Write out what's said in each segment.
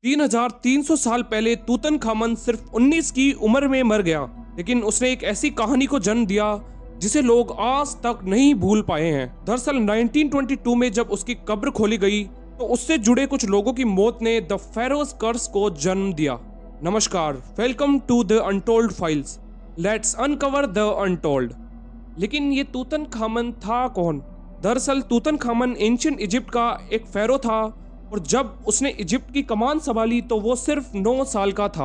3300 साल पहले तूतनखामन सिर्फ 19 की उम्र में मर गया, लेकिन उसने एक ऐसी कहानी को जन्म दिया जिसे लोग आज तक नहीं भूल पाए हैं। दरअसल 1922 में जब उसकी कब्र खोली गई तो उससे जुड़े कुछ लोगों की मौत ने द फेरोज कर्स को जन्म दिया। नमस्कार, welcome to the untold files, let's uncover the untold. लेकिन ये तूतनखामन था कौन? दरअसल तूतनखामन एंशिएंट इजिप्ट का एक फेरो था और जब उसने इजिप्ट की कमान संभाली तो वो सिर्फ 9 साल का था।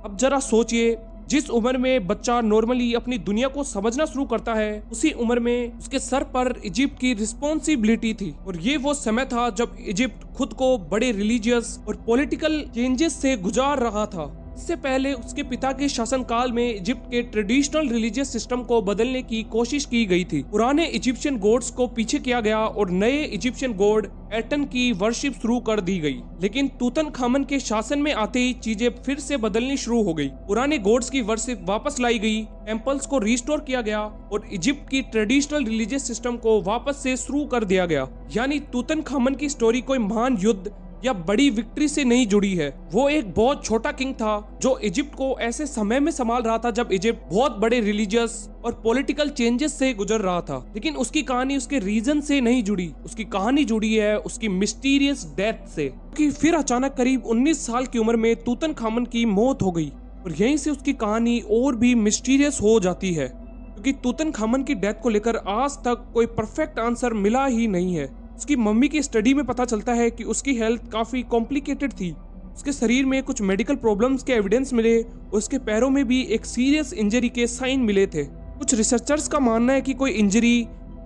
अब जरा सोचिए, जिस उम्र में बच्चा नॉर्मली अपनी दुनिया को समझना शुरू करता है, उसी उम्र में उसके सर पर इजिप्ट की रिस्पॉन्सिबिलिटी थी। और ये वो समय था जब इजिप्ट खुद को बड़े रिलीजियस और पॉलिटिकल चेंजेस से गुजार रहा था। इससे पहले उसके पिता के शासनकाल में इजिप्ट के ट्रेडिशनल रिलीजियस सिस्टम को बदलने की कोशिश की गई थी। पुराने इजिप्शियन गॉड्स को पीछे किया गया और नए इजिप्शियन गॉड एटन की वर्शिप शुरू कर दी गई। लेकिन तूतनखामन के शासन में आते ही चीजें फिर से बदलनी शुरू हो गई। पुराने गॉड्स की वर्शिप वापस लाई गई, टेम्पल्स को रिस्टोर किया गया और इजिप्ट की ट्रेडिशनल रिलीजियस सिस्टम को वापस से शुरू कर दिया गया। यानी तूतनखामन की स्टोरी कोई महान युद्ध या बड़ी विक्ट्री से नहीं जुड़ी है। वो एक बहुत छोटा किंग था जो इजिप्ट को ऐसे समय में संभाल रहा था जब इजिप्ट बहुत बड़े रिलीजियस और पॉलिटिकल चेंजेस से गुजर रहा था। लेकिन उसकी कहानी उसके रीजन से नहीं जुड़ी, उसकी कहानी जुड़ी है उसकी मिस्टीरियस डेथ से। क्योंकि फिर अचानक करीब 19 साल की उम्र में तूतनखामन की मौत हो गई और यहीं से उसकी कहानी और भी मिस्टीरियस हो जाती है। क्योंकि तूतनखामन की डेथ को लेकर आज तक कोई परफेक्ट आंसर मिला ही नहीं है। उसकी मम्मी की स्टडी में पता चलता है कि उसकी हेल्थ काफी कॉम्प्लिकेटेड थी। उसके शरीर में कुछ मेडिकल प्रॉब्लम्स के एविडेंस मिले और उसके पैरों में भी एक सीरियस इंजरी के साइन मिले थे। कुछ रिसर्चर्स का मानना है कि कोई इंजरी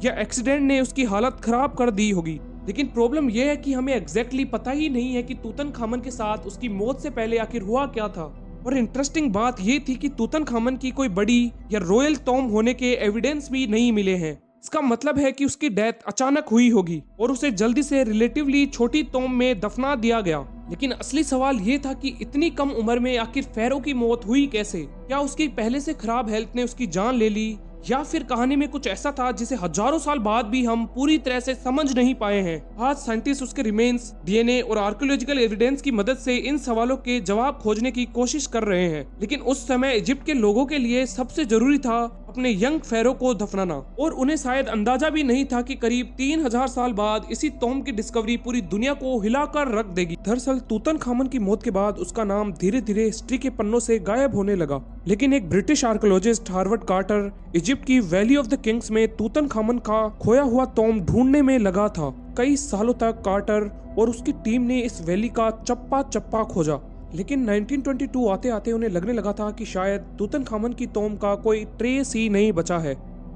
या एक्सीडेंट ने उसकी हालत खराब कर दी होगी। लेकिन प्रॉब्लम यह है कि हमें एग्जैक्टली पता ही नहीं है कि तूतनखामन के साथ उसकी मौत से पहले आखिर हुआ क्या था। और इंटरेस्टिंग बात यह थी कि तूतनखामन की कोई बड़ी या रॉयल टॉम्ब होने के एविडेंस भी नहीं मिले हैं। इसका मतलब है कि उसकी डेथ अचानक हुई होगी और उसे जल्दी से रिलेटिवली छोटी टॉम्ब में दफना दिया गया। लेकिन असली सवाल ये था कि इतनी कम उम्र में आखिर फेरो की मौत हुई कैसे? क्या उसकी पहले से खराब हेल्थ ने उसकी जान ले ली या फिर कहानी में कुछ ऐसा था जिसे हजारों साल बाद भी हम पूरी तरह से समझ नहीं पाए हैं? आज साइंटिस्ट उसके रिमेन्स, डीएनए और आर्कियोलॉजिकल एविडेंस की मदद से इन सवालों के जवाब खोजने की कोशिश कर रहे हैं। लेकिन उस समय इजिप्ट के लोगों के लिए सबसे जरूरी था अपने यंग फेरो को दफनाना, और उन्हें शायद अंदाजा भी नहीं था कि करीब 3000 साल बाद इसी टॉम्ब की डिस्कवरी पूरी दुनिया को हिलाकर रख देगी। दरअसल तूतनखामन की मौत के बाद उसका नाम धीरे धीरे हिस्ट्री के पन्नों से गायब होने लगा। लेकिन एक British archaeologist Howard Carter Egypt की वैली ऑफ द किंग्स में तूतनखामन का खोया हुआ टॉम्ब ढूंढने में लगा था। कई सालों तक कार्टर और उसकी टीम ने इस वैली का चप्पा चप्पा खोजा। लेकिन 1922 आते आते उन्हें लगने लगा था कि शायद तूतनखामन की टॉम्ब का कोई ट्रेस ही नहीं बचा है।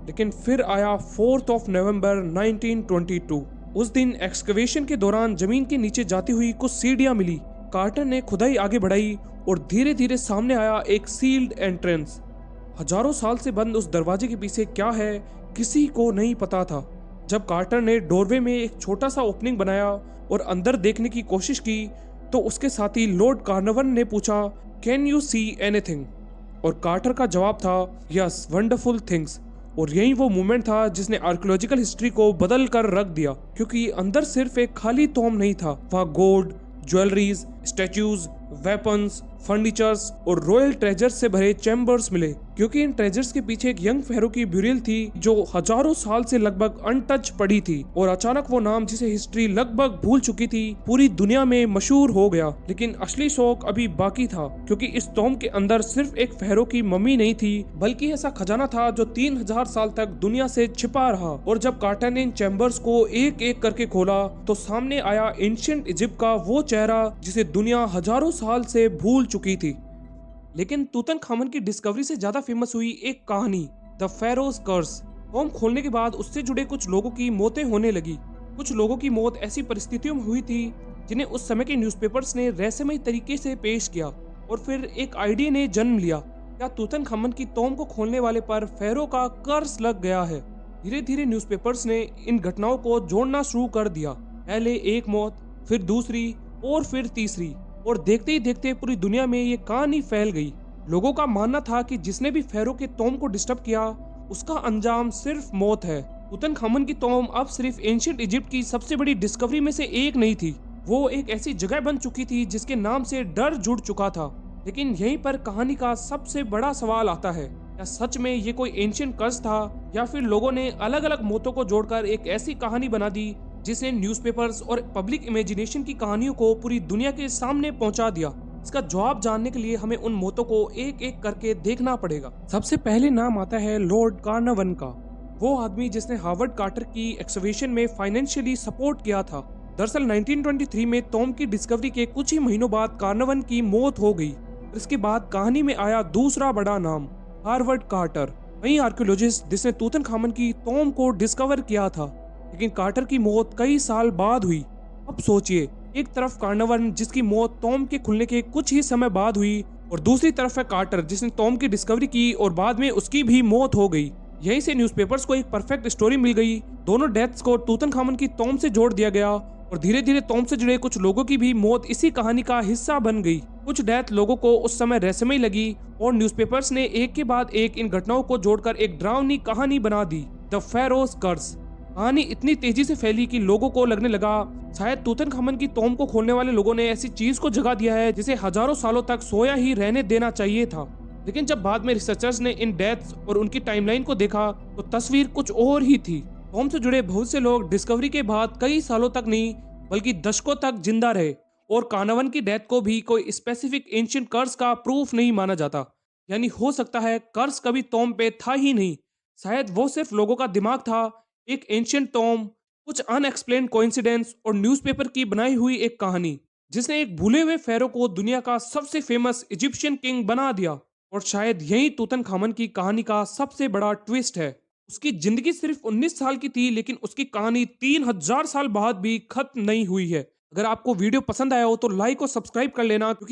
लेकिन फिर आया 4 नवंबर 1922। उस दिन एक्सकवेशन के दौरान जमीन के नीचे जाती हुई कुछ सीढ़ियां मिली। कार्टर ने खुदाई आगे बढ़ाई और धीरे धीरे सामने आया एक सील्ड एंट्रेंस। हजारों साल से बंद उस दरवाजे के पीछे क्या है किसी को नहीं पता था। जब कार्टर ने डोरवे में एक छोटा सा ओपनिंग बनाया और अंदर देखने की कोशिश की तो उसके साथी लॉर्ड कार्नवन ने पूछा, कैन यू सी एनीथिंग? और कार्टर का जवाब था, यस, वंडरफुल थिंग्स। और यही वो मोमेंट था जिसने आर्कियोलॉजिकल हिस्ट्री को बदल कर रख दिया। क्योंकि अंदर सिर्फ एक खाली टॉम्ब नहीं था, वहाँ gold, jewelleries, statues, weapons, furnitures और रॉयल ट्रेजर्स से भरे चैम्बर्स मिले। क्योंकि इन ट्रेजर्स के पीछे एक यंग फेरो की ब्यूरियल थी जो हजारों साल से लगभग अनटच पड़ी थी। और अचानक वो नाम जिसे हिस्ट्री लगभग भूल चुकी थी पूरी दुनिया में मशहूर हो गया। लेकिन असली शौक अभी बाकी था, क्योंकि इस टॉम्ब के अंदर सिर्फ एक फेरो की मम्मी नहीं थी, बल्कि ऐसा खजाना था जो 3000 साल तक दुनिया से छिपा रहा। और जब कार्टर ने इन चैम्बर्स को एक एक करके खोला तो सामने आया एंशिएंट इजिप्ट का वो चेहरा जिसे दुनिया हजारों साल से भूल चुकी थी। लेकिन तूतनखामन की डिस्कवरी से ज्यादा फेमस हुई एक कहानी, द फेरोज कर्स। टॉम्ब खोलने के बाद उससे जुड़े कुछ लोगों की मौतें होने लगी। कुछ लोगों की मौत ऐसी परिस्थितियों में हुई थी जिन्हें उस समय के न्यूज़पेपर्स ने रहस्यमय तरीके से पेश किया। और फिर एक आइडिया ने जन्म लिया, क्या तूतनखामन की टॉम्ब को खोलने वाले पर फेरो का कर्स लग गया है? धीरे धीरे न्यूज़पेपर्स ने इन घटनाओं को जोड़ना शुरू कर दिया। पहले एक मौत, फिर दूसरी और फिर तीसरी, और देखते ही देखते पूरी दुनिया में ये कहानी फैल गई। लोगों का मानना था कि जिसने भी फेरो के टॉम्ब को डिस्टर्ब किया उसका अंजाम सिर्फ मौत है। तूतनखामन की टॉम्ब अब सिर्फ एंशिएंट इजिप्ट की सबसे बड़ी डिस्कवरी में से एक नहीं थी, वो एक ऐसी जगह बन चुकी थी जिसके नाम से डर जुड़ चुका था। लेकिन यहीं पर कहानी का सबसे बड़ा सवाल आता है, क्या सच में ये कोई एंशिएंट कर्स था या फिर लोगों ने अलग अलग मोतों को जोड़कर एक ऐसी कहानी बना दी जिसने न्यूज़पेपर्स और पब्लिक इमेजिनेशन की कहानियों को पूरी दुनिया के सामने पहुंचा दिया। इसका जवाब जानने के लिए हमें उन मोतों को एक एक करके देखना पड़ेगा। सबसे पहले नाम आता है लॉर्ड कार्नावन का, वो आदमी जिसने हार्वर्ड कार्टर की एक्सकवेशन में फाइनेंशियली सपोर्ट किया था। दरअसल 1923 में टॉम की डिस्कवरी के कुछ ही महीनों बाद कार्नावन की मौत हो गई। इसके बाद कहानी में आया दूसरा बड़ा नाम, हार्वर्ड कार्टर, वही आर्कियोलॉजिस्ट जिसने तूतनखामन की टॉम को डिस्कवर किया था। लेकिन कार्टर की मौत कई साल बाद हुई। अब सोचिए, एक तरफ कार्नावन जिसकी मौत टॉम के खुलने के कुछ ही समय बाद हुई और दूसरी तरफ है कार्टर जिसने टॉम की डिस्कवरी की और बाद में उसकी भी मौत हो गई। यहीं से न्यूज़पेपर्स को एक परफेक्ट स्टोरी मिल गई। दोनों डेथ्स को तूतनखामन की टॉम से जोड़ दिया गया और धीरे धीरे टॉम से जुड़े कुछ लोगों की भी मौत इसी कहानी का हिस्सा बन गई। कुछ डेथ लोगों को उस समय रहस्यमयी लगी और न्यूज़पेपर्स ने एक के बाद एक इन घटनाओं को जोड़कर एक डरावनी कहानी बना दी, द फेरोज कर्स। कहानी इतनी तेजी से फैली कि लोगों को लगने लगा शायद तूतनखामन की टॉम को खोलने वाले लोगों ने ऐसी चीज को जगा दिया है जिसे हजारों सालों तक सोया ही रहने देना चाहिए था। लेकिन जब बाद में रिसर्चर्स ने इन डेथ्स और उनकी टाइमलाइन को देखा तो तस्वीर कुछ और ही थी। टॉम से जुड़े बहुत से लोग डिस्कवरी के बाद कई सालों तक नहीं बल्कि दशकों तक जिंदा रहे और कार्नावन की डेथ को भी कोई स्पेसिफिक एंशिएंट कर्स का प्रूफ नहीं माना जाता। यानी हो सकता है कर्स कभी टॉम पे था ही नहीं, शायद वो सिर्फ लोगों का दिमाग था, एक एंशिएंट टॉम, कुछ अनएक्सप्लेन्ड कोइंसिडेंस और न्यूज़पेपर की बनाई हुई एक कहानी जिसने एक भूले हुए फेरो को दुनिया का सबसे फेमस इजिप्शियन किंग बना दिया। और शायद यही तूतनखामन की कहानी का सबसे बड़ा ट्विस्ट है। उसकी जिंदगी सिर्फ 19 साल की थी लेकिन उसकी कहानी 3000 साल बाद भी खत्म नहीं हुई है। अगर आपको वीडियो पसंद आया हो तो लाइक और सब्सक्राइब कर लेना।